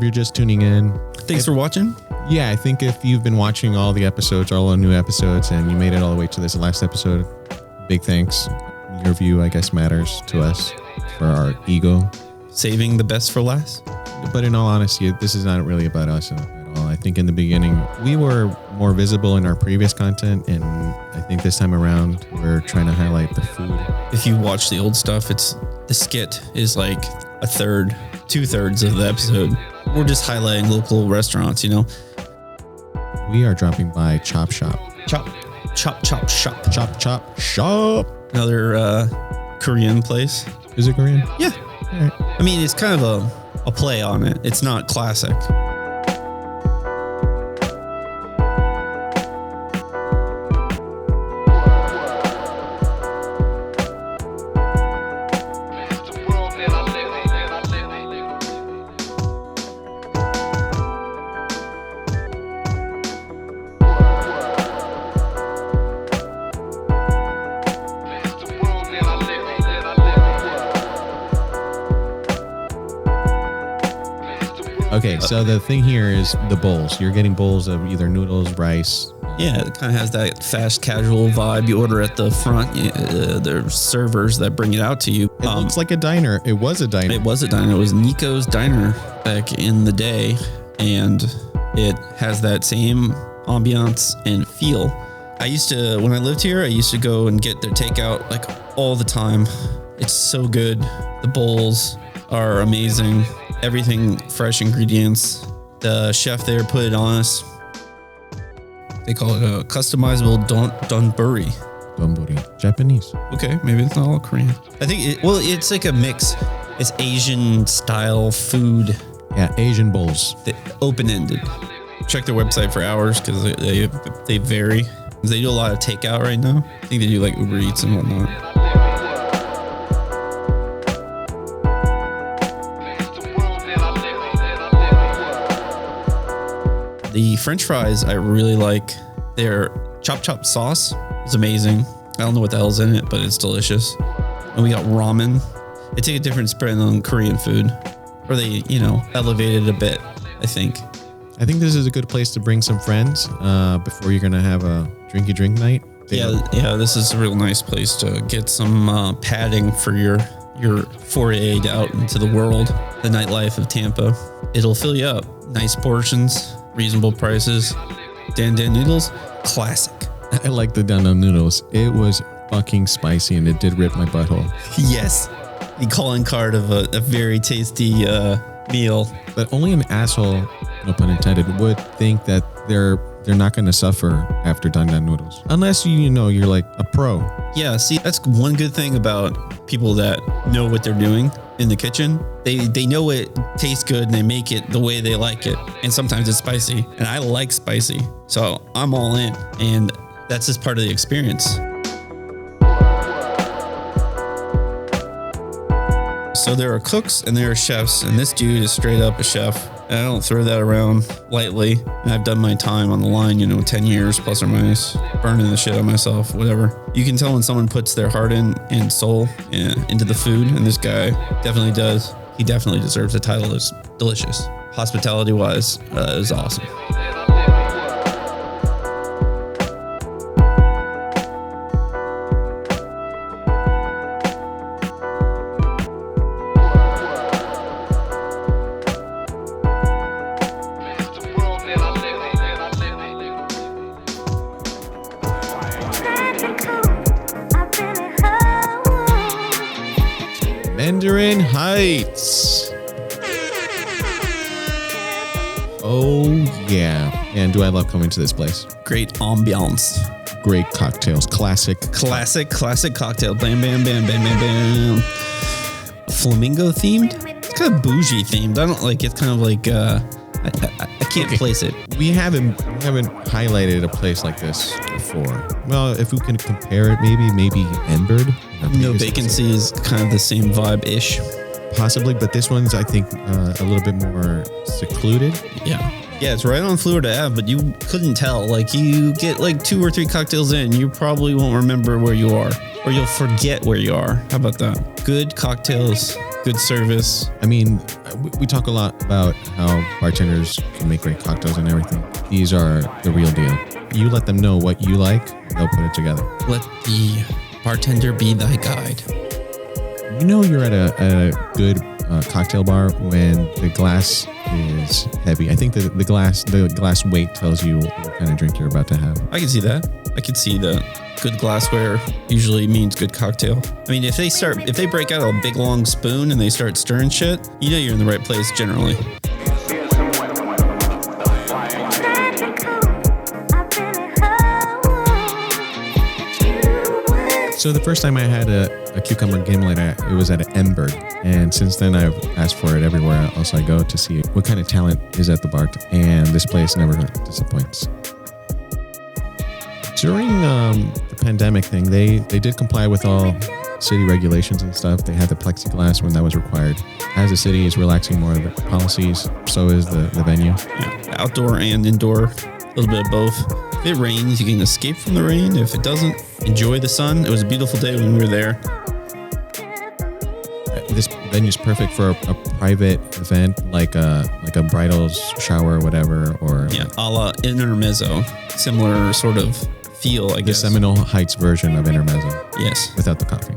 If you're just tuning in, thanks for watching. Yeah, I think if you've been watching all the episodes, all the new episodes, and you made it all the way to this last episode, big thanks. Your view, I guess, matters to us for our ego. Saving the best for last. But in all honesty, this is not really about us at all. I think in the beginning, we were more visible in our previous content, and I think this time around, we're trying to highlight the food. If you watch the old stuff, the skit is like a third, 2/3 of the episode. We're just highlighting local restaurants, you know. We are dropping by Chop Shop. Chop Shop. Chop Shop. Another Korean place. Is it Korean? Yeah. All right. I mean, it's kind of a play on it. It's not classic. Okay, so the thing here is the bowls. You're getting bowls of either noodles, rice. Yeah, it kind of has that fast casual vibe. You order at the front. There's servers that bring it out to you. It looks like a diner. It was a diner. It was a diner. It was Nico's Diner back in the day. And it has that same ambiance and feel. When I lived here, I used to go and get their takeout like all the time. It's so good. The bowls are amazing. Everything fresh ingredients. The chef there put it on us. They call it a customizable donburi. Donburi. Japanese. Okay, maybe it's not all Korean. I think it's like a mix. It's Asian style food. Yeah, Asian bowls. Open-ended. Check their website for hours because they vary. They do a lot of takeout right now. I think they do like Uber Eats and whatnot. The French fries, I really like. Their chop sauce is amazing. I don't know what the hell's in it, but it's delicious. And we got ramen. They take a different spin on Korean food, or they, elevated a bit, I think. I think this is a good place to bring some friends before you're going to have a drinky drink night. Yeah, this is a real nice place to get some padding for your foray out into the world, the nightlife of Tampa. It'll fill you up. Nice portions. Reasonable prices. Dan noodles, classic. I like the Dan noodles. It was fucking spicy and it did rip my butthole. Yes. The calling card of a very tasty meal. But only an asshole, no pun intended, would think that they're not going to suffer after Dan noodles. Unless you're like a pro. Yeah, see, that's one good thing about people that know what they're doing in the kitchen. They know it tastes good and they make it the way they like it. And sometimes it's spicy. And I like spicy. So I'm all in. And that's just part of the experience. So there are cooks and there are chefs. And this dude is straight up a chef. And I don't throw that around lightly. And I've done my time on the line, 10 years plus or minus, burning the shit out of myself, whatever. You can tell when someone puts their heart and soul into the food. And this guy definitely does. He definitely deserves the title. It's delicious. Hospitality wise, it was awesome. Mandarin Heights. Oh, yeah. And do I love coming to this place? Great ambiance. Great cocktails. Classic cocktail. Bam, bam, bam, bam, bam, bam. Flamingo themed? It's kind of bougie themed. I don't like, it's kind of like, I can't place it. We haven't highlighted a place like this before. Well, if we can compare it, maybe Enbird. No Vacancy is kind of the same vibe-ish. Possibly, but this one's, I think, a little bit more secluded. Yeah. Yeah, it's right on Florida Ave, but you couldn't tell. Like, you get like 2 or 3 cocktails in, you probably won't remember where you are, or you'll forget where you are. How about that? Good cocktails, good service. I mean, we talk a lot about how bartenders can make great cocktails and everything. These are the real deal. You let them know what you like, they'll put it together. Let the bartender be thy guide. You know you're at a good cocktail bar when the glass is heavy. I think that the glass weight tells you what kind of drink you're about to have. I can see that. I can see that. Good glassware usually means good cocktail. I mean, if they break out a big long spoon and they start stirring shit, you know you're in the right place generally. So the first time I had a cucumber gimlet, it was at an Ember. And since then, I've asked for it everywhere else I go to see what kind of talent is at the bar. And this place never disappoints. During the pandemic thing, they did comply with all city regulations and stuff. They had the plexiglass when that was required. As the city is relaxing more of the policies, so is the venue. Yeah, outdoor and indoor, a little bit of both. If it rains, you can escape from the rain. If it doesn't, enjoy the sun. It was a beautiful day when we were there. This venue is perfect for a private event, like a bridal shower or whatever, or yeah, a la Intermezzo, similar sort of feel, I guess. The Seminole Heights version of Intermezzo. Yes, without the coffee.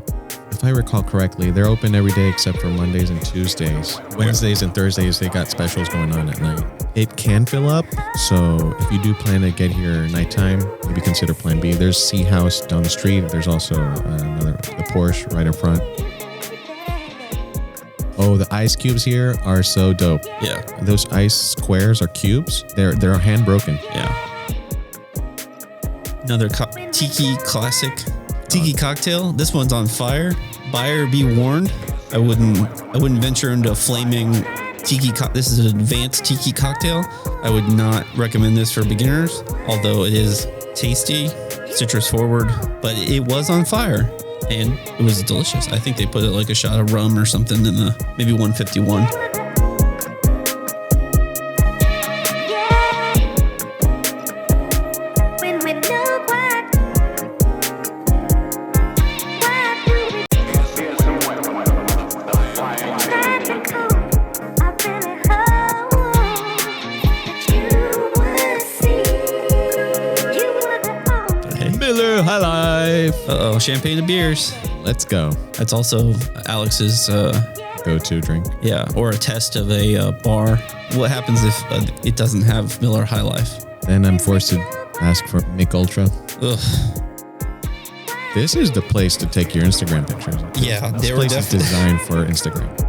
If I recall correctly, they're open every day except for Mondays and Tuesdays. Wednesdays and Thursdays, they got specials going on at night. It can fill up, so if you do plan to get here nighttime, maybe consider Plan B. There's Sea House down the street. There's also the Porsche right in front. Oh, the ice cubes here are so dope. Yeah, those ice squares are cubes. They're hand broken. Yeah. Another tiki classic. Tiki cocktail. This one's on fire. Buyer be warned. I wouldn't venture into a flaming tiki. This is an advanced tiki cocktail. I would not recommend this for beginners, although it is tasty, citrus forward. But it was on fire, and it was delicious. I think they put like a shot of rum or something in the maybe 151. High life. Uh-oh, champagne and beers. Let's go. That's also Alex's go-to drink. Yeah, or a test of a bar. What happens if it doesn't have Miller High Life? Then I'm forced to ask for Mick Ultra. Ugh. This is the place to take your Instagram pictures. Yeah, this place is designed for Instagram.